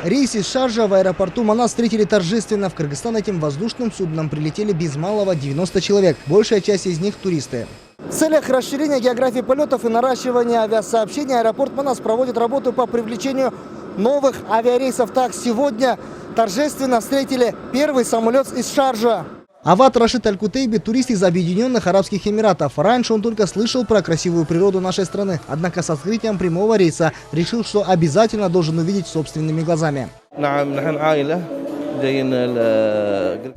Рейс из Шарджа в аэропорту Манас встретили торжественно. В Кыргызстан этим воздушным судном прилетели без малого 90 человек. Большая часть из них – туристы. В целях расширения географии полетов и наращивания авиасообщения аэропорт Манас проводит работу по привлечению новых авиарейсов. Так, сегодня торжественно встретили первый самолет из Шарджа. Ават Рашид Аль-Кутейби – турист из Объединенных Арабских Эмиратов. Раньше он только слышал про красивую природу нашей страны. Однако с открытием прямого рейса решил, что обязательно должен увидеть собственными глазами.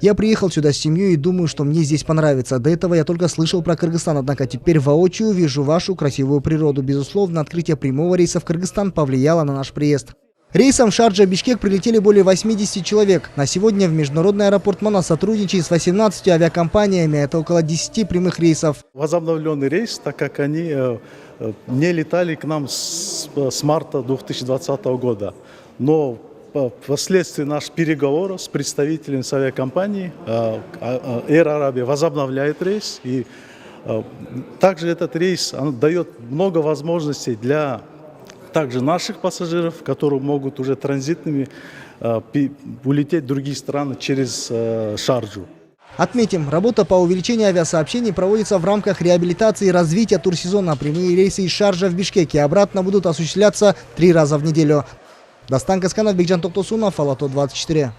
Я приехал сюда с семьей и думаю, что мне здесь понравится. До этого я только слышал про Кыргызстан, однако теперь воочию вижу вашу красивую природу. Безусловно, открытие прямого рейса в Кыргызстан повлияло на наш приезд. Рейсом Шарджа-Бишкек прилетели более 80 человек. На сегодня в международный аэропорт Манас сотрудничает с 18 авиакомпаниями. Это около 10 прямых рейсов. Возобновленный рейс, так как они не летали к нам с марта 2020 года. Но впоследствии наших переговоров с представителями с авиакомпанией Air Arabia возобновляет рейс. И также этот рейс дает много возможностей для также наших пассажиров, которые могут уже транзитными улететь в другие страны через Шарджу. Отметим, работа по увеличению авиасообщений проводится в рамках реабилитации и развития турсезона. Прямые рейсы из Шарджа в Бишкек и обратно будут осуществляться 3 раза в неделю. Дастан Касканов, Бекжан Токтосунов, Алато 24.